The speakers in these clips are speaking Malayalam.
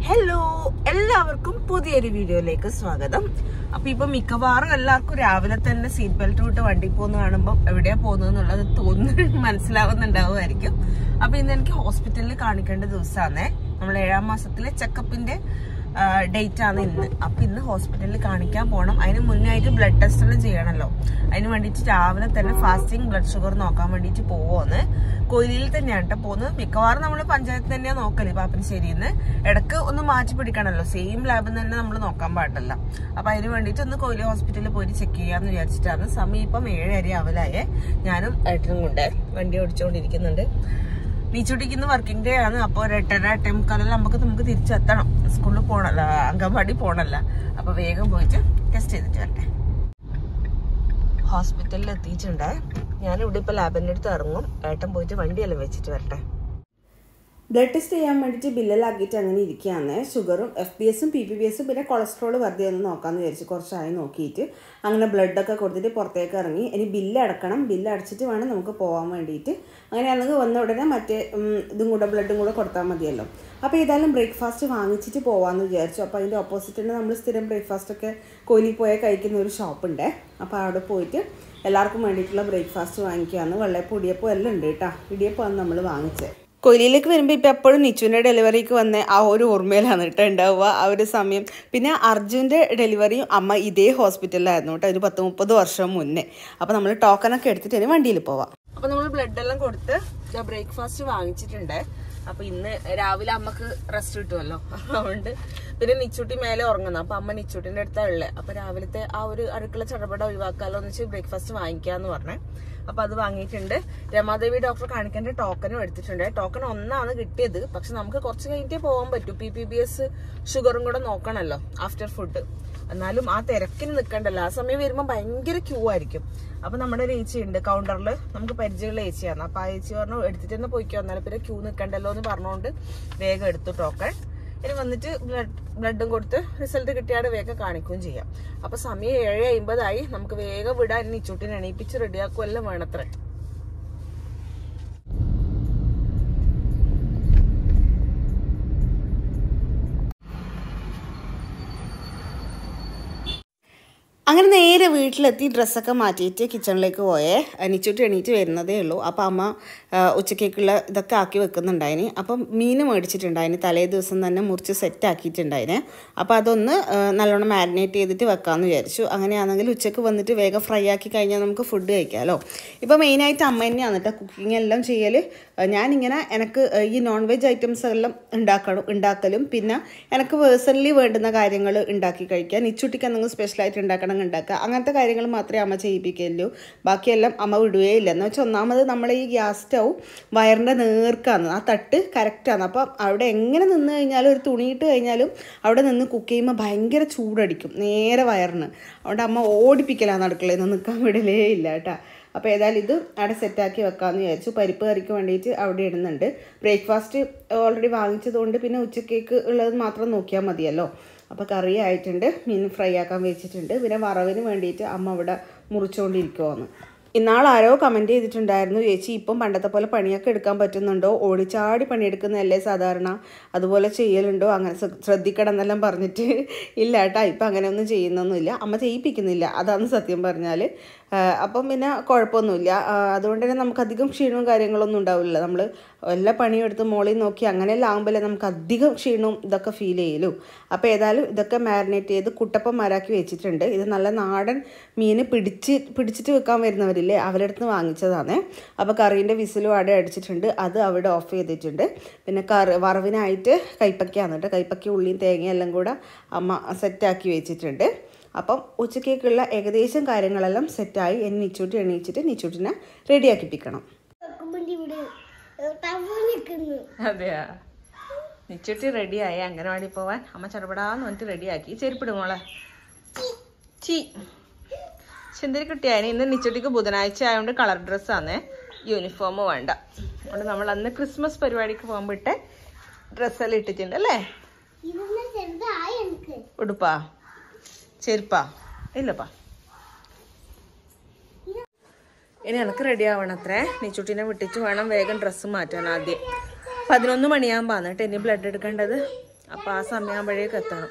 ഹലോ, എല്ലാവർക്കും പുതിയൊരു വീഡിയോയിലേക്ക് സ്വാഗതം. അപ്പൊ ഇപ്പൊ മിക്കവാറും എല്ലാവർക്കും രാവിലെ തന്നെ സീറ്റ് ബെൽറ്റ് ഇട്ട് വണ്ടി പോകുന്ന കാണുമ്പോൾ എവിടെയാ പോകുന്നത് തോന്നുന്നു മനസ്സിലാവുന്നുണ്ടാവുമായിരിക്കും. അപ്പൊ ഇന്ന് എനിക്ക് ഹോസ്പിറ്റലിൽ കാണിക്കേണ്ട ദിവസമാണേ. നമ്മൾ 7ാം മാസത്തിലെ ചെക്കപ്പിന്റെ ഡേറ്റ് ആണ് ഇന്ന്. അപ്പൊ ഇന്ന് ഹോസ്പിറ്റലിൽ കാണിക്കാൻ പോകണം. അതിന് മുന്നായിട്ട് ബ്ലഡ് ടെസ്റ്റ് എല്ലാം ചെയ്യണല്ലോ. അതിന് വേണ്ടിയിട്ട് രാവിലെ തന്നെ ഫാസ്റ്റിംഗ് ബ്ലഡ് ഷുഗർ നോക്കാൻ വേണ്ടിയിട്ട് പോവുമെന്ന്. കൊയിലിൽ തന്നെയാണ് കേട്ടോ പോകുന്നത്. മിക്കവാറും നമ്മൾ പഞ്ചായത്ത് തന്നെയാണ് നോക്കല് പാപ്പനശ്ശേരിന്ന്. ഇടക്ക് ഒന്ന് മാറ്റി പിടിക്കണല്ലോ, സെയിം ലാബിൽ തന്നെ നമ്മൾ നോക്കാൻ പാടില്ല. അപ്പൊ അതിന് വേണ്ടിയിട്ട് ഒന്ന് കൊയിലി ഹോസ്പിറ്റലിൽ പോയിട്ട് ചെക്ക് ചെയ്യാന്ന് വിചാരിച്ചിട്ടാണ്. സമയം ഇപ്പം 7:30 ആവലായേ. ഞാനും ഏട്ടനും കൊണ്ട് വണ്ടി ഓടിച്ചുകൊണ്ടിരിക്കുന്നുണ്ട്. നീച്ചുട്ടിക്ക് ഇന്ന് വർക്കിംഗ് ഡേ ആണ്. അപ്പോൾ 8:30-8:45 നമുക്ക് തിരിച്ചെത്തണം. സ്കൂളിൽ പോകണല്ല, അംഗൻവാടി പോകണല്ല. അപ്പൊ വേഗം പോയിട്ട് ടെസ്റ്റ് ചെയ്തിട്ട് വരട്ടെ. ഹോസ്പിറ്റലിൽ എത്തിയിട്ടുണ്ടേ. ഞാനിവിടെ ഇപ്പൊ ലാബിന്റെ അടുത്ത് ഇറങ്ങും. ഏട്ടൻ പോയിട്ട് വണ്ടിയെല്ലാം വെച്ചിട്ട് വരട്ടെ. ബ്ലഡ് ടെസ്റ്റ് ചെയ്യാൻ വേണ്ടിയിട്ട് ബില്ലെല്ലാക്കിയിട്ട് അങ്ങനെ ഇരിക്കുകയാണ്. ഷുഗറും FBSും PPBSും പിന്നെ കൊളസ്ട്രോൾ വെറുതെ ഒന്ന് നോക്കാമെന്ന് വിചാരിച്ചു. കുറച്ചായി നോക്കിയിട്ട് അങ്ങനെ ബ്ലഡൊക്കെ കൊടുത്തിട്ട് പുറത്തേക്ക് ഇറങ്ങി. ഇനി ബില്ല് അടക്കണം. ബില്ല് അടച്ചിട്ട് വേണം നമുക്ക് പോകാൻ വേണ്ടിയിട്ട്. അങ്ങനെയാണെങ്കിൽ വന്ന ഉടനെ മറ്റേ ഇതും കൂടെ ബ്ലഡും കൂടെ കൊടുത്താൽ മതിയല്ലോ. അപ്പോൾ ഏതായാലും ബ്രേക്ക്ഫാസ്റ്റ് വാങ്ങിച്ചിട്ട് പോകാമെന്ന് വിചാരിച്ചു. അപ്പോൾ അതിൻ്റെ ഓപ്പോസിറ്റ് നമ്മൾ സ്ഥിരം ബ്രേക്ക്ഫാസ്റ്റൊക്കെ കോയിലിൽ പോയാൽ കഴിക്കുന്ന ഒരു ഷോപ്പുണ്ട്. അപ്പോൾ അവിടെ പോയിട്ട് എല്ലാവർക്കും വേണ്ടിയിട്ടുള്ള ബ്രേക്ക്ഫാസ്റ്റ് വാങ്ങിക്കുകയാണ്. വെള്ളപ്പൊടിയപ്പം എല്ലാം ഉണ്ട് കേട്ടോ. ഇടിയപ്പമാണ് നമ്മൾ വാങ്ങിച്ചത്. കൊയിലിലേക്ക് വരുമ്പോൾ ഇപ്പം എപ്പോഴും നിച്ചുവിൻ്റെ ഡെലിവറിക്ക് വന്ന ആ ഒരു ഓർമ്മയിലാണ് കേട്ടോ ഉണ്ടാവുക ആ ഒരു സമയം. പിന്നെ അർജുൻ്റെ ഡെലിവറിയും അമ്മ ഇതേ ഹോസ്പിറ്റലിലായിരുന്നു കേട്ടോ, ഒരു 10-30 വർഷം മുന്നേ. അപ്പോൾ നമ്മൾ ടോക്കനൊക്കെ എടുത്തിട്ട് ഇനി വണ്ടിയിൽ പോവാം. അപ്പോൾ നമ്മൾ ബ്ലഡ് എല്ലാം കൊടുത്ത് ബ്രേക്ക്ഫാസ്റ്റ് വാങ്ങിച്ചിട്ടുണ്ട്. അപ്പൊ ഇന്ന് രാവിലെ അമ്മക്ക് റെസ്റ്റ് കിട്ടുമല്ലോ, അതുകൊണ്ട് പിന്നെ നിച്ചുട്ടി മേലെ ഉറങ്ങുന്നു. അപ്പൊ അമ്മ നിച്ചുട്ടിന്റെ അടുത്താണ് ഉള്ളത്. അപ്പൊ രാവിലത്തെ ആ ഒരു അടുക്കള ചടപട ഒഴിവാക്കാലോ എന്ന് വെച്ച് ബ്രേക്ക്ഫാസ്റ്റ് വാങ്ങിക്കാന്ന് പറഞ്ഞേ. അപ്പൊ അത് വാങ്ങിയിട്ടുണ്ട്. രമാദേവി ഡോക്ടറെ കാണിക്കേണ്ട ടോക്കനും എടുത്തിട്ടുണ്ട്. ടോക്കൺ 1 കിട്ടിയത്. പക്ഷെ നമുക്ക് കുറച്ച് കഴിഞ്ഞിട്ടേ പോകാൻ പറ്റൂ. PPBS ഷുഗറും കൂടെ നോക്കണല്ലോ ആഫ്റ്റർ ഫുഡ്. എന്നാലും ആ തിരക്കിന് നിൽക്കണ്ടല്ലോ. ആ സമയം വരുമ്പോൾ ഭയങ്കര ക്യൂ ആയിരിക്കും. അപ്പൊ നമ്മുടെ ഒരു ഏച്ചി ഉണ്ട് കൗണ്ടറിൽ, നമുക്ക് പരിചയമുള്ള ഏച്ചിയാണ്. അപ്പൊ ആ ഏച്ചി പറഞ്ഞു എടുത്തിട്ട് തന്നെ പോയിക്കോ, എന്നാലും പിന്നെ ക്യൂ നിൽക്കണ്ടല്ലോ എന്ന് പറഞ്ഞുകൊണ്ട് വേഗം എടുത്തു ടോക്കൺ. ഇനി വന്നിട്ട് ബ്ലഡും കൊടുത്ത് റിസൾട്ട് കിട്ടിയാൽ വേഗം കാണിക്കുകയും ചെയ്യാം. അപ്പൊ സമയം 7:50 നമുക്ക് വേഗം വിടാൻ. നിച്ചൂട്ടിനെ എണീപ്പിച്ച് റെഡിയാക്കും എല്ലാം വേണത്രേ. അങ്ങനെ നേരെ വീട്ടിലെത്തി ഡ്രസ്സൊക്കെ മാറ്റിയിട്ട് കിച്ചണിലേക്ക് പോയേ. നിച്ചുട്ടി എണീറ്റ് വരുന്നതേ ഉള്ളൂ. അപ്പോൾ അമ്മ ഉച്ചക്കേക്കുള്ള ഇതൊക്കെ ആക്കി വെക്കുന്നുണ്ടായിന്. അപ്പം മീൻ മേടിച്ചിട്ടുണ്ടായിന്, തലേ ദിവസം തന്നെ മുറിച്ച് സെറ്റ് ആക്കിയിട്ടുണ്ടായിന്. അപ്പോൾ അതൊന്ന് നല്ലോണം മാരിനേറ്റ് ചെയ്തിട്ട് വെക്കാമെന്ന് വിചാരിച്ചു. അങ്ങനെയാണെങ്കിൽ ഉച്ചക്ക് വന്നിട്ട് വേഗം ഫ്രൈ ആക്കി കഴിഞ്ഞാൽ നമുക്ക് ഫുഡ് കഴിക്കാമല്ലോ. ഇപ്പോൾ മെയിനായിട്ട് അമ്മ തന്നെയാണ് കേട്ടോ കുക്കിംഗ് എല്ലാം ചെയ്യൽ. ഞാനിങ്ങനെ എനിക്ക് ഈ നോൺ വെജ് ഐറ്റംസ് എല്ലാം ഉണ്ടാക്കലും പിന്നെ എനിക്ക് പേഴ്സണലി വേണ്ടുന്ന കാര്യങ്ങൾ ഉണ്ടാക്കി കഴിക്കാൻ. നിച്ചുട്ടിക്ക് എന്തെങ്കിലും സ്പെഷ്യലായിട്ട് ഉണ്ടാക്കണം ഉണ്ടാക്കുക, അങ്ങനത്തെ കാര്യങ്ങൾ മാത്രമേ അമ്മ ചെയ്യിപ്പിക്കുള്ളൂ. ബാക്കിയെല്ലാം അമ്മ വിടുകയില്ല. എന്ന് വെച്ചാൽ ഒന്നാമത് നമ്മളെ ഈ ഗ്യാസ് സ്റ്റൗ വയറിൻ്റെ നേർക്കാണ്, ആ തട്ട് കറക്റ്റാണ്. അപ്പം അവിടെ എങ്ങനെ നിന്ന് കഴിഞ്ഞാലും ഒരു തുണിയിട്ട് കഴിഞ്ഞാലും അവിടെ നിന്ന് കുക്ക് ചെയ്യുമ്പോൾ ഭയങ്കര ചൂടടിക്കും നേരെ വയറിന്. അതുകൊണ്ട് അമ്മ ഓടിപ്പിക്കലാണ് അടുക്കളയിൽ നിന്ന്, നിൽക്കാൻ വിടലേ ഇല്ല കേട്ടോ. അപ്പോൾ ഏതായാലും ഇത് അവിടെ സെറ്റാക്കി വെക്കാമെന്ന് വിചാരിച്ചു. പരിപ്പ് കറിക്ക് വേണ്ടിയിട്ട് അവിടെ ഇടുന്നുണ്ട്. ബ്രേക്ക്ഫാസ്റ്റ് ഓൾറെഡി വാങ്ങിച്ചതുകൊണ്ട് പിന്നെ ഉച്ചക്കേക്ക് ഉള്ളത് മാത്രം നോക്കിയാൽ മതിയല്ലോ. അപ്പോൾ കറി ആയിട്ടുണ്ട്, മീൻ ഫ്രൈ ആക്കാൻ വെച്ചിട്ടുണ്ട്. പിന്നെ വറവിന് വേണ്ടിയിട്ട് അമ്മ അവിടെ മുറിച്ചുകൊണ്ടിരിക്കുവാന്ന്. ഇന്നാളാരോ കമൻറ്റ് ചെയ്തിട്ടുണ്ടായിരുന്നു, ചേച്ചി ഇപ്പം പണ്ടത്തെ പോലെ പണിയൊക്കെ എടുക്കാൻ പറ്റുന്നുണ്ടോ, ഓടിച്ചാടി പണിയെടുക്കുന്നതല്ലേ സാധാരണ, അതുപോലെ ചെയ്യലുണ്ടോ, അങ്ങനെ ശ്രദ്ധിക്കണം എന്നെല്ലാം പറഞ്ഞിട്ട്. ഇല്ല കേട്ടോ, ഇപ്പം അങ്ങനെയൊന്നും ചെയ്യുന്നൊന്നുമില്ല, അമ്മ ചെയ്യിപ്പിക്കുന്നില്ല, അതാണ് സത്യം പറഞ്ഞാൽ. അപ്പം പിന്നെ കുഴപ്പമൊന്നുമില്ല. അതുകൊണ്ട് തന്നെ നമുക്കധികം ക്ഷീണവും കാര്യങ്ങളൊന്നും ഉണ്ടാവില്ല. നമ്മൾ എല്ലാ പണിയും എടുത്ത് മോളിൽ നോക്കി അങ്ങനെയെല്ലാം ആകുമ്പോഴേ നമുക്ക് അധികം ക്ഷീണവും ഇതൊക്കെ ഫീൽ ചെയ്യലൂ. അപ്പോൾ ഏതായാലും ഇതൊക്കെ മാരിനേറ്റ് ചെയ്ത് കുട്ടപ്പന്മാരാക്കി വെച്ചിട്ടുണ്ട്. ഇത് നല്ല നാടൻ മീൻ പിടിച്ചിട്ട് വെക്കാൻ വരുന്നവരില്ലേ, അവരുടെ അടുത്ത് വാങ്ങിച്ചതാണ്. അപ്പോൾ കറീൻ്റെ വിസിലും അവിടെ അടിച്ചിട്ടുണ്ട്, അത് അവിടെ ഓഫ് ചെയ്തിട്ടുണ്ട്. പിന്നെ വറവിനായിട്ട് കൈപ്പക്കയാണ് കേട്ടോ. കൈപ്പക്ക ഉള്ളിയും തേങ്ങയും എല്ലാം കൂടെ അമ്മ സെറ്റാക്കി വെച്ചിട്ടുണ്ട്. അപ്പം ഉച്ചക്കേക്കുള്ള ഏകദേശം കാര്യങ്ങളെല്ലാം സെറ്റായി. എന്നെ നിച്ചൂട്ടി എണീച്ചിട്ട് നിച്ചൂട്ടിനെ റെഡിയാക്കിപ്പിക്കണം. അതെയാ, നിച്ചൂട്ടി റെഡിയായി അംഗനവാടി പോവാൻ. അമ്മ ചടപടാന്ന് പറഞ്ഞിട്ട് റെഡിയാക്കി. ചെരുപ്പിടും മോളെ. ചെന്തിരി കുട്ടിയായി. ഇന്ന് നിച്ചൂട്ടിക്ക് ബുധനാഴ്ച ആയതുകൊണ്ട് കളർ ഡ്രസ്സാണ്, യൂണിഫോം വേണ്ട. അതുകൊണ്ട് നമ്മൾ അന്ന് ക്രിസ്മസ് പരിപാടിക്ക് പോകുമ്പോട്ട് ഡ്രസ്സെല്ലാം ഇട്ടിട്ടുണ്ട് അല്ലേ. ഉടുപ്പാ ചെരുപ്പാ ഇല്ലപ്പാ. ഇനി എനിക്ക് റെഡി ആവണം അത്രേ. നിച്ചുട്ടിനെ വിട്ടിട്ട് വേണം വേഗം ഡ്രസ്സ് മാറ്റാൻ. ആദ്യം 11 മണിയാകുമ്പോൾ എന്നിട്ട് ഇനി ബ്ലഡ് എടുക്കേണ്ടത്. അപ്പോൾ ആ സമയമാകുമ്പോഴേക്ക് എത്തണം.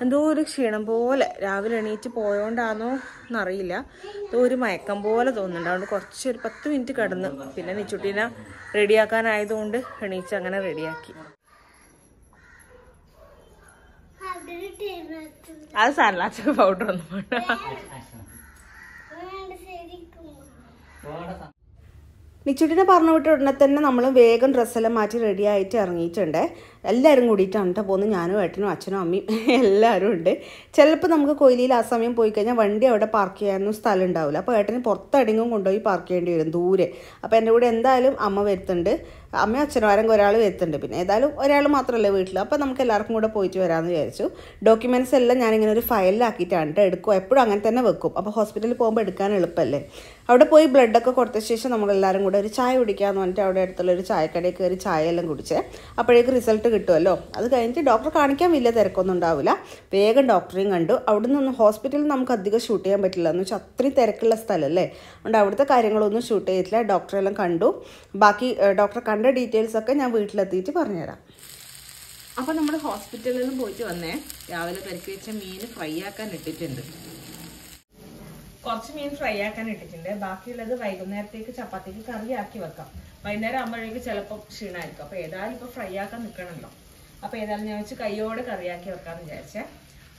എന്തോ ഒരു ക്ഷീണം പോലെ രാവിലെ എണീറ്റ് പോയോണ്ടാണോ എന്നറിയില്ല, എന്തോ ഒരു മയക്കം പോലെ തോന്നുന്നുണ്ട്. അതുകൊണ്ട് കുറച്ചൊരു 10 മിനിറ്റ് കിടന്ന് പിന്നെ നിച്ചുട്ടീനെ റെഡിയാക്കാനായതുകൊണ്ട് എണീച്ച് അങ്ങനെ റെഡിയാക്കി. അത് സാൻലാച്ച് പൗഡർ ഒന്നും വേണ്ട. നിച്ചുട്ടിനെ പറഞ്ഞു വിട്ട ഉടനെ തന്നെ നമ്മൾ വേഗം ഡ്രസ്സെല്ലാം മാറ്റി റെഡി ആയിട്ട് ഇറങ്ങിയിട്ടുണ്ട്. എല്ലാവരും കൂടിയിട്ടാണ് കേട്ടോ പോകുന്നത്. ഞാനും ഏട്ടനും അച്ഛനും അമ്മയും എല്ലാവരും ഉണ്ട്. ചിലപ്പോൾ നമുക്ക് കൊയിലിയിൽ ആ സമയം പോയി കഴിഞ്ഞാൽ വണ്ടി അവിടെ പാർക്ക് ചെയ്യാനൊന്നും സ്ഥലം ഉണ്ടാവില്ല. അപ്പോൾ ഏട്ടന് പുറത്തടിങ്ങും കൊണ്ടുപോയി പാർക്ക് ചെയ്യേണ്ടി വരും ദൂരെ. അപ്പോൾ എൻ്റെ കൂടെ എന്തായാലും അമ്മ വരുത്തുന്നുണ്ട്, അമ്മയും അച്ഛനും ആരെങ്കിലും ഒരാൾ വരുത്തുന്നുണ്ട്. പിന്നെ ഏതായാലും ഒരാൾ മാത്രമല്ലേ വീട്ടിൽ, അപ്പോൾ നമുക്ക് എല്ലാവർക്കും കൂടെ പോയിട്ട് വരാമെന്ന് വിചാരിച്ചു. ഡോക്യുമെൻറ്റ്സ് എല്ലാം ഞാനിങ്ങനെ ഒരു ഫയലിലാക്കിയിട്ടാണ് കേട്ടോ എടുക്കും. എപ്പോഴും അങ്ങനെ തന്നെ വെക്കും. അപ്പോൾ ഹോസ്പിറ്റലിൽ പോകുമ്പോൾ എടുക്കാൻ എളുപ്പമല്ലേ. അവിടെ പോയി ബ്ലഡൊക്കെ കൊടുത്ത ശേഷം നമ്മളെല്ലാവരും കൂടെ ഒരു ചായ കുടിക്കാമെന്ന് പറഞ്ഞിട്ട് അവിടെ അടുത്തുള്ളൊരു ചായക്കടയിൽ കയറി ചായ എല്ലാം കുടിച്ചേ. അപ്പോഴേക്ക് റിസൾട്ട് കിട്ടുമല്ലോ. അത് കഴിഞ്ഞിട്ട് ഡോക്ടറെ കാണിക്കാൻ വലിയ തിരക്കൊന്നും ഉണ്ടാവില്ല. വേഗം ഡോക്ടറെയും കണ്ടു. അവിടെ നിന്നൊന്നും ഹോസ്പിറ്റലിൽ നമുക്ക് അധികം ഷൂട്ട് ചെയ്യാൻ പറ്റില്ല എന്ന് വെച്ചാൽ അത്രയും തിരക്കുള്ള സ്ഥലമല്ലേ. അതുകൊണ്ട് അവിടുത്തെ കാര്യങ്ങളൊന്നും ഷൂട്ട് ചെയ്തിട്ടില്ല. ഡോക്ടറെല്ലാം കണ്ടു. ബാക്കി ഡോക്ടറെ കണ്ട ഡീറ്റെയിൽസൊക്കെ ഞാൻ വീട്ടിലെത്തിയിട്ട് പറഞ്ഞുതരാം. അപ്പോൾ നമ്മൾ ഹോസ്പിറ്റലിൽ നിന്ന് പോയിട്ട് വന്നേ. രാവിലെ പെരക്കി വെച്ച മീൻ ഫ്രൈ ആക്കാൻ ഇട്ടിട്ടുണ്ട്. കുറച്ച് മീൻ ഫ്രൈ ആക്കാൻ ഇട്ടിട്ടുണ്ട്. ബാക്കിയുള്ളത് വൈകുന്നേരത്തേക്ക് ചപ്പാത്തിക്ക് കറിയാക്കി വെക്കാം. വൈകുന്നേരം ആകുമ്പോഴേക്ക് ചിലപ്പോൾ ക്ഷീണമായിരിക്കും. അപ്പോൾ ഏതായാലും ഇപ്പോൾ ഫ്രൈ ആക്കാൻ നിൽക്കണമല്ലോ. അപ്പോൾ ഏതായാലും ഞാൻ വെച്ച് കൈയോടെ കറിയാക്കി വെക്കാമെന്ന് വിചാരിച്ചേ.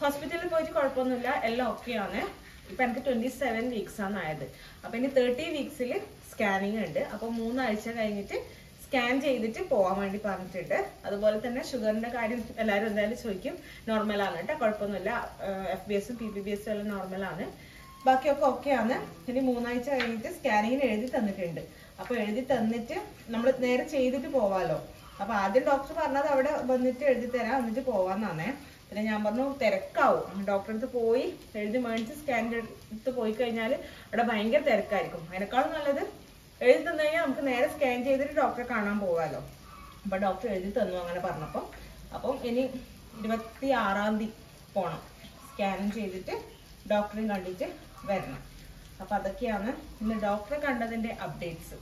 ഹോസ്പിറ്റലിൽ പോയിട്ട് കുഴപ്പമൊന്നുമില്ല, എല്ലാം ഓക്കെയാണ്. ഇപ്പം എനിക്ക് 27 വീക്സാണ് ആയത്. അപ്പോൾ ഇനി 30 വീക്സിൽ സ്കാനിങ് ഉണ്ട്. അപ്പോൾ 3 ആഴ്ച കഴിഞ്ഞിട്ട് സ്കാൻ ചെയ്തിട്ട് പോകാൻ വേണ്ടി പറഞ്ഞിട്ടുണ്ട്. അതുപോലെ തന്നെ ഷുഗറിൻ്റെ കാര്യം എല്ലാവരും എന്തായാലും ചോദിക്കും. നോർമലാണ് കേട്ടോ, കുഴപ്പമൊന്നുമില്ല. FBSഉം PPBSഉം എല്ലാം നോർമലാണ്. ബാക്കിയൊക്കെ ഓക്കെയാണ്. ഇനി 3 ആഴ്ച കഴിഞ്ഞിട്ട് സ്കാനിങ്ങിന് എഴുതി തന്നിട്ടുണ്ട്. അപ്പോൾ എഴുതി തന്നിട്ട് നമ്മൾ നേരെ ചെയ്തിട്ട് പോവാമല്ലോ. അപ്പോൾ ആദ്യം ഡോക്ടർ പറഞ്ഞത് അവിടെ വന്നിട്ട് എഴുതി തരാം, എന്നിട്ട് പോവാന്നാണേ. പിന്നെ ഞാൻ പറഞ്ഞു തിരക്കാവും, ഡോക്ടറെ അടുത്ത് പോയി എഴുതി മേടിച്ച് സ്കാനിൻ്റെ അടുത്ത് പോയി കഴിഞ്ഞാൽ അവിടെ ഭയങ്കര തിരക്കായിരിക്കും. അതിനേക്കാളും നല്ലത് എഴുതി തന്നു കഴിഞ്ഞാൽ നമുക്ക് നേരെ സ്കാൻ ചെയ്തിട്ട് ഡോക്ടറെ കാണാൻ പോകാമല്ലോ. അപ്പോൾ ഡോക്ടർ എഴുതി തന്നു അങ്ങനെ പറഞ്ഞപ്പോൾ. അപ്പം ഇനി 26-ാം തീയതി പോകണം, സ്കാനും ചെയ്തിട്ട് ഡോക്ടറെയും കണ്ടിട്ട് വരണം. അപ്പം അതൊക്കെയാണ് ഇന്ന് ഡോക്ടറെ കണ്ടതിൻ്റെ അപ്ഡേറ്റ്സ്.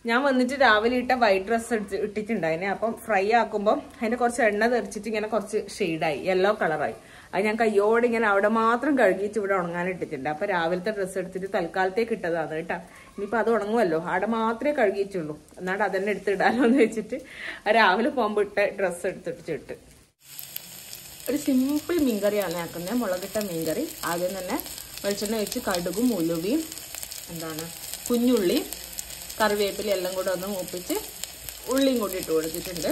ഞാൻ വന്നിട്ട് രാവിലെ ഇട്ട വൈറ്റ് ഡ്രസ്സ് ഇട്ടിട്ടുണ്ടായിനെ. അപ്പം ഫ്രൈ ആക്കുമ്പോൾ അതിൻ്റെ കുറച്ച് എണ്ണ തെറിച്ചിട്ട് ഇങ്ങനെ കുറച്ച് ഷെയ്ഡായി, യെല്ലോ കളറായി. അത് ഞാൻ കയ്യോടെ ഇങ്ങനെ അവിടെ മാത്രം കഴുകിയിട്ട് ഇവിടെ ഉണങ്ങാനിട്ടിട്ടുണ്ട്. അപ്പോൾ രാവിലത്തെ ഡ്രസ്സ് എടുത്തിട്ട് തൽക്കാലത്തേക്ക് ഇട്ടതാണ് കേട്ടോ. ഇനിയിപ്പോൾ അത് ഉണങ്ങുമല്ലോ, അവിടെ മാത്രമേ കഴുകിയിട്ടുള്ളൂ. എന്നാണ്ട് അതന്നെ എടുത്തിടാലോ എന്ന് വെച്ചിട്ട് രാവിലെ പോകുമ്പോൾ ഇട്ട ഡ്രസ്സ് എടുത്തിട്ട് ഒരു സിമ്പിൾ മീൻകറിയാണ് ആക്കുന്നത്, മുളകിട്ട മീൻകറി. ആദ്യം തന്നെ വെളിച്ചെണ്ണ വെച്ച് കടുകും ഉലുവയും കുഞ്ഞുള്ളി കറിവേപ്പില എല്ലാം കൂടെ ഒന്ന് മൂപ്പിച്ച് ഉള്ളിയും കൂടി ഇട്ട് കൊടുത്തിട്ടുണ്ട്.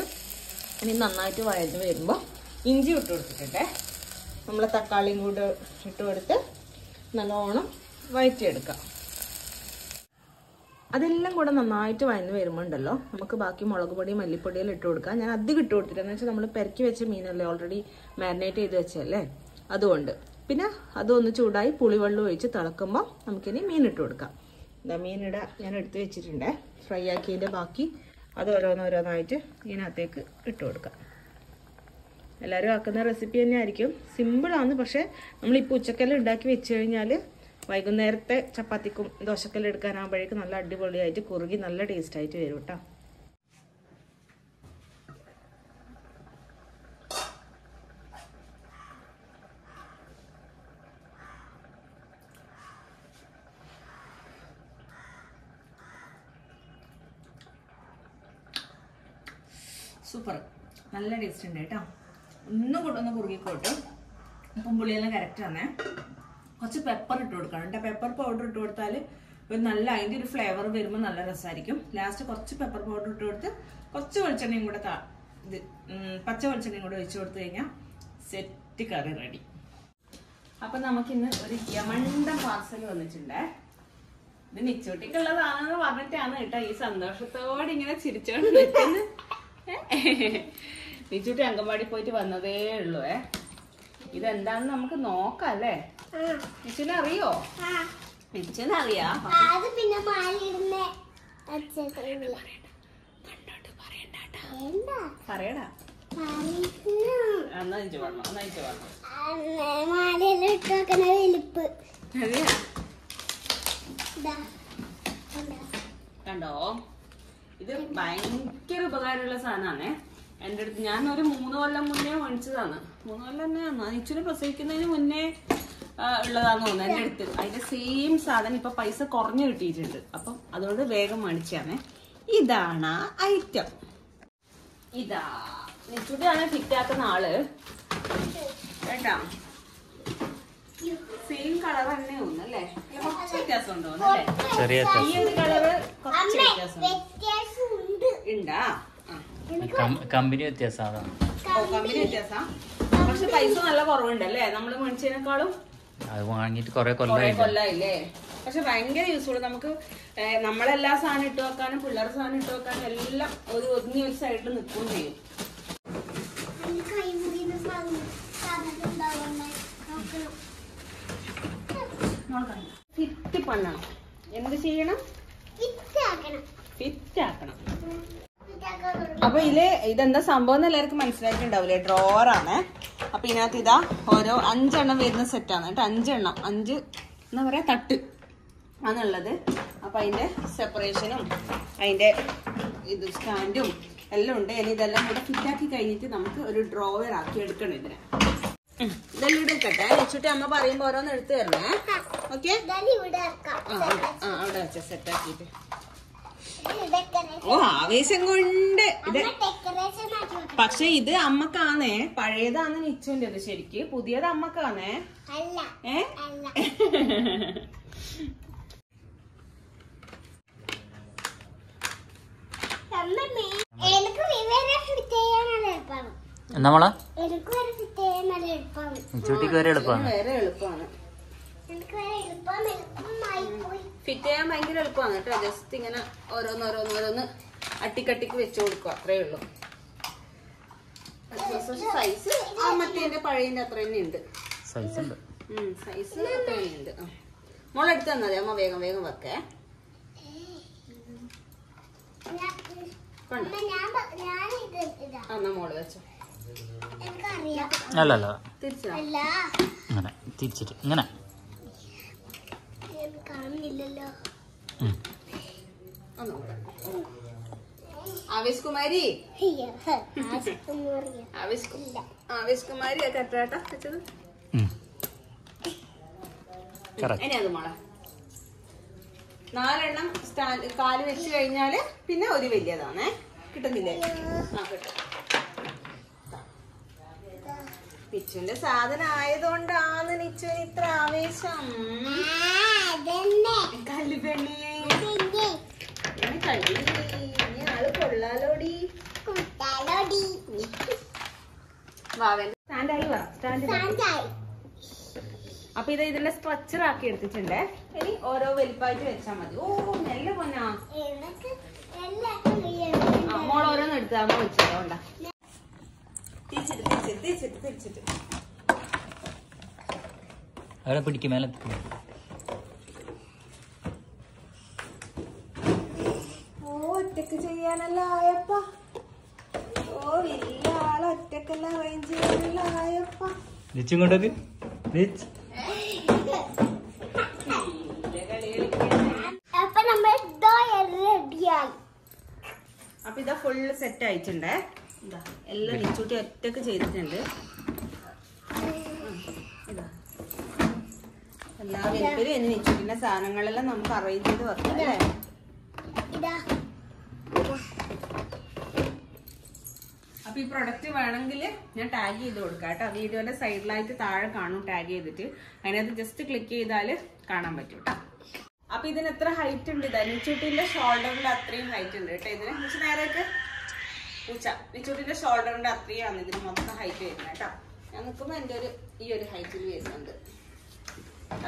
ഇനി നന്നായിട്ട് വഴന്ന് വരുമ്പോൾ ഇഞ്ചി ഇട്ട് കൊടുത്തിട്ടുണ്ട്. നമ്മൾ തക്കാളിയും കൂടെ ഇട്ട് കൊടുത്ത് നല്ലോണം വഴറ്റിയെടുക്കാം. അതെല്ലാം കൂടെ നന്നായിട്ട് വഴന്ന് വരുമ്പോൾ ഉണ്ടല്ലോ നമുക്ക് ബാക്കി മുളക് പൊടി മല്ലിപ്പൊടിയെല്ലാം ഇട്ട് കൊടുക്കാം. ഞാൻ അധികം ഇട്ട് കൊടുത്തിട്ട് എന്ന് വെച്ചാൽ നമ്മൾ പെരക്കി വെച്ച മീനല്ലേ, ഓൾറെഡി മാരിനേറ്റ് ചെയ്ത് വെച്ചല്ലേ, അതുകൊണ്ട്. പിന്നെ അതൊന്ന് ചൂടായി പുളിവെള്ളം ഒഴിച്ച് തിളക്കുമ്പോൾ നമുക്കിനി മീൻ ഇട്ട് കൊടുക്കാം. എന്താ മീനിട ഞാൻ എടുത്ത് വെച്ചിട്ടുണ്ട്. ഫ്രൈ ആക്കിയതിൻ്റെ ബാക്കി അത് ഓരോന്നോരോന്നായിട്ട് ഇതിനകത്തേക്ക് ഇട്ട് കൊടുക്കാം. എല്ലാവരും ആക്കുന്ന റെസിപ്പി തന്നെ ആയിരിക്കും, സിമ്പിളാണ്. പക്ഷേ നമ്മളിപ്പോൾ ഉച്ചക്കെല്ലാം ഉണ്ടാക്കി വെച്ച് കഴിഞ്ഞാൽ വൈകുന്നേരത്തെ ചപ്പാത്തിക്കും ദോശക്കെല്ലാം എടുക്കാനാകുമ്പോഴേക്കും നല്ല അടിപൊളിയായിട്ട് കുറുകി നല്ല ടേസ്റ്റായിട്ട് വരും കേട്ടോ. സൂപ്പർ, നല്ല ടേസ്റ്റ് ഉണ്ട് കേട്ടോ. ഒന്നും കൂടെ ഒന്ന് കുറുകിക്കോട്ട്. ഉപ്പും പുളിയെല്ലാം കറക്റ്റാണ്. കുറച്ച് പെപ്പർ ഇട്ട് കൊടുക്കണം കേട്ടോ. പെപ്പർ പൗഡർ ഇട്ട് കൊടുത്താൽ ഒരു നല്ല അതിൻ്റെ ഒരു ഫ്ലേവർ വരുമ്പോൾ നല്ല രസമായിരിക്കും. ലാസ്റ്റ് കുറച്ച് പെപ്പർ പൗഡർ ഇട്ട് കൊടുത്ത് കുറച്ച് വെളിച്ചെണ്ണയും കൂടെ പച്ച വെളിച്ചെണ്ണയും കൂടെ ഒഴിച്ചു കൊടുത്തു കഴിഞ്ഞാൽ സെറ്റ് കറി റെഡി. അപ്പം നമുക്കിന്ന് ഒരു യമണ്ട പാർസൽ വന്നിട്ടുണ്ടേ. ഇത് നിച്ചോട്ടിക്കുള്ളതാണെന്ന് പറഞ്ഞിട്ടാണ് കേട്ടോ ഈ സന്തോഷത്തോടെ ഇങ്ങനെ ചിരിച്ചോണ്ട് നിൽക്കുന്നത്. നിച്ചൂട്ടി അങ്കൻവാടി പോയിട്ട് വന്നതേ ഉള്ളൂ. ഇതെന്താന്ന് നമുക്ക് നോക്കാം അല്ലേ? നിച്ചുവിനെ അറിയോ? നിച്ചുവിനെ അറിയാ? പറയടാ എന്നാ നിച്ചു പറഞ്ഞു, എന്നാ നിച്ചു പറഞ്ഞു. കണ്ടോ, ഇത് ഭയങ്കര ഉപകാരമുള്ള സാധനമാണേ. എൻ്റെ അടുത്ത് ഞാൻ ഒരു 3 കൊല്ലം മുന്നേ മേടിച്ചതാണ്. 3 കൊല്ലം തന്നെയാണ് ഇച്ചിരി പ്രസവിക്കുന്നതിന് മുന്നേ ഉള്ളതാന്ന് തോന്നുന്നു എൻ്റെ അടുത്ത്. അതിന്റെ സെയിം സാധനം ഇപ്പൊ പൈസ കുറഞ്ഞു കിട്ടിയിട്ടുണ്ട്. അപ്പം അതുകൊണ്ട് വേഗം മേടിച്ചാണ്. ഇതാണ് ഐറ്റം. ഇതാ നിച്ചുട്ടിയാണ് ഫിറ്റ് ആക്കുന്ന ആള് കേട്ടാ. സെയിം കളർ തന്നെ തോന്നുന്നു അല്ലേ? കുറച്ച് വ്യത്യാസം ഉണ്ടോ അല്ലേ? ഈ ഒരു കളറ് കുറച്ച് വ്യത്യാസം ഉണ്ടാ. കമ്പനി വ്യത്യാസം. കമ്പനി വ്യത്യാസം. പക്ഷെ പൈസ നല്ല കുറവുണ്ടല്ലേ നമ്മള് മേടിച്ചതിനേക്കാളും. അത് വാങ്ങിട്ട് കൊറേ കൊല്ലായില്ലേ? പക്ഷെ ഭയങ്കര യൂസ്ഫുൾ. നമുക്ക് നമ്മളെല്ലാ സാധനം ഇട്ട് വെക്കാനും പിള്ളേരുടെ സാധനം ഇട്ട് വെക്കാനും എല്ലാം ഒതുങ്ങി ഒരു സൈഡിൽ നിൽക്കുകയും ചെയ്യും. ഫിറ്റ് പണ്ണണം. എന്ത് ചെയ്യണം? ഫിറ്റ് ആക്കണം. അപ്പൊ ഇതെന്താ സംഭവം എന്ന് എല്ലാവർക്കും മനസ്സിലായിട്ടുണ്ടാവില്ലേ? ഡ്രോവറാണ്. അപ്പൊ ഇതിനകത്ത് ഇതാ ഓരോ 5 എണ്ണം വരുന്ന സെറ്റാണ് കേട്ടോ. 5 എണ്ണം 5 എന്താ പറയാ തട്ട് ആണുള്ളത്. അപ്പൊ അതിന്റെ സെപ്പറേഷനും അതിന്റെ ഇത് സ്റ്റാൻഡും എല്ലാം ഉണ്ട്. ഇനി ഇതെല്ലാം കൂടെ ഫിറ്റാക്കി കഴിഞ്ഞിട്ട് നമുക്ക് ഒരു ഡ്രോവർ ആക്കി എടുക്കണം ഇതിനെ. ഇതെല്ലാം ഇവിടെ എടുക്കട്ടെ. വെച്ചിട്ട് അമ്മ പറയുമ്പോ ഓരോന്ന് എടുത്തു തരണേ. ഓക്കെ അവിടെ വെച്ച സെറ്റാക്കിട്ട്. ഓ ആവേശം കൊണ്ട് പക്ഷെ ഇത് അമ്മക്കാന്നേ. പഴയതാണ് നിച്ചുവിൻ്റെത്. ശരിക്ക് പുതിയത് അമ്മക്കാന്നേ. നമ്മളെ ചുട്ടിക്ക് വരെ എളുപ്പമാണ്. ഫിറ്റ് ചെയ്യാൻ ഭയങ്കര എളുപ്പമാണ് കേട്ടോ. ജസ്റ്റ് ഇങ്ങനെ ഓരോന്നോരോന്നോരോന്ന് അട്ടിക്കട്ടിക്ക് വെച്ചു കൊടുക്കുക. അത്രേ ഉള്ളൂ. സൈസ് മറ്റേ പഴയതിന്റെ അത്ര തന്നെ ഉണ്ട്. സൈസ് അത്ര തന്നെ ഉണ്ട്. മോളെടുത്ത് തന്നാ അമ്മ വേഗം വേഗം വെക്കേ. എന്നാ മോള് വെച്ചോ. അല്ല ഇങ്ങനെ തിരിച്ചിട്ട് ഇങ്ങനെ. ആവേശ് കുമാരി കെട്ടാട്ടാ വെച്ചത്. ഇനി അത് മോളെ 4 എണ്ണം കാല് വെച്ച് കഴിഞ്ഞാല് പിന്നെ ഒരു വലിയതാണേ. കിട്ടുന്നില്ലേ? ആ കിട്ടും. പിച്ചുവിന്റെ സാധനം ആയതുകൊണ്ടാണ് നിച്ചുവിന് ഇത്ര ആവേശം. കല്ലുപെണ്ണി ആള് കൊള്ളാലോടി. സ്റ്റാൻഡായി വാ. സ്റ്റാൻഡായി. അപ്പൊ ഇതിന്റെ സ്ട്രക്ചർ ആക്കി എടുത്തിട്ടുണ്ടേ. ഇനി ഓരോ വലിപ്പായിട്ട് വെച്ചാ മതി. ഓ നല്ല പൊന്നാ. മോൾ ഓരോന്ന് എടുത്ത് അമ്മ വെച്ചോണ്ടാ. തിരിച്ചിട്ട് അവിടെ പിടിക്കും മേലെ. ഒറ്റക്ക് ചെയ്യാനല്ല ആയപ്പ. ഓ വലിയ ആള് ഒറ്റക്കെല്ലാം അറേഞ്ച് ചെയ്യാനല്ല ആയപ്പ. കൊണ്ടത് അപ്പൊ ഇതാ ഫുള്ള് സെറ്റ് ആയിട്ടുണ്ടേ. എല്ലാം നിച്ചൂട്ടി ഒറ്റക്ക് ചെയ്തിട്ടുണ്ട്. എല്ലാ വലിപ്പരും ഇനി നിച്ചൂട്ടിന്റെ സാധനങ്ങളെല്ലാം നമുക്ക് അറേഞ്ച് ചെയ്ത് വെക്കാം അല്ലേ? അപ്പൊ ഈ പ്രൊഡക്റ്റ് വേണമെങ്കിൽ ഞാൻ ടാഗ് ചെയ്ത് കൊടുക്കാം കേട്ടോ. വീഡിയോന്റെ സൈഡിലായിട്ട് താഴെ കാണും ടാഗ് ചെയ്തിട്ട്. അതിനകത്ത് ജസ്റ്റ് ക്ലിക്ക് ചെയ്താൽ കാണാൻ പറ്റും കേട്ടോ. അപ്പൊ ഇതിന് എത്ര ഹൈറ്റ് ഉണ്ട്? ഇതാ നിച്ചൂട്ടിന്റെ ഷോൾഡറിന്റെ അത്രയും ഹൈറ്റ് ഉണ്ട് കേട്ടോ. ഇതിന് കുറച്ച് നേരമൊക്കെ നിച്ചൂട്ടിന്റെ ഷോൾഡറിന്റെ അത്രയാണ് ഇതിന് മൊത്തം ഹൈറ്റ് വരുന്നത് കേട്ടോ. ഞാൻ നിൽക്കുമ്പോൾ എൻ്റെ ഈ ഒരു ഹൈറ്റിൽ വരുന്നുണ്ട്.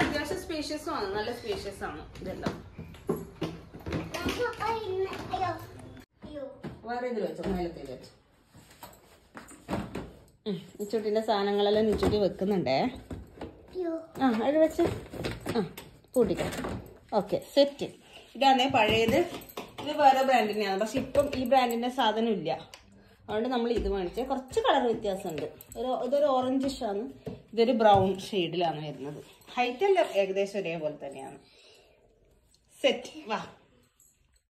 അത്യാവശ്യം സ്പേഷ്യസും ആണ്. നല്ല സ്പേഷ്യസ് ആണ് ഇതെല്ലാം. വേറെ ഇതിൽ വെച്ചോ. മേലത്തിൽ വെച്ചോ. നിച്ചൂട്ടിന്റെ സാധനങ്ങളെല്ലാം നിച്ചൂട്ടി വെക്കുന്നുണ്ടേ. അത് വെച്ച് കൂട്ടിക്കോ. Okay set. ഇതാണേ പഴയത്. ഇത് വേറെ ബ്രാൻഡിനെയാണ്. പക്ഷെ ഇപ്പം ഈ ബ്രാൻഡിന്റെ സാധനം ഇല്ല. അതുകൊണ്ട് നമ്മൾ ഇത് മേടിച്ചത്. കുറച്ച് കളർ വ്യത്യാസമുണ്ട്. ഇതൊരു ഓറഞ്ചിഷ് ആണ്. ഇതൊരു ബ്രൗൺ ഷെയ്ഡിലാണ് വരുന്നത്. ഹൈറ്റ് എല്ലാം ഏകദേശം ഒരേപോലെ തന്നെയാണ്. സെറ്റ് വാ.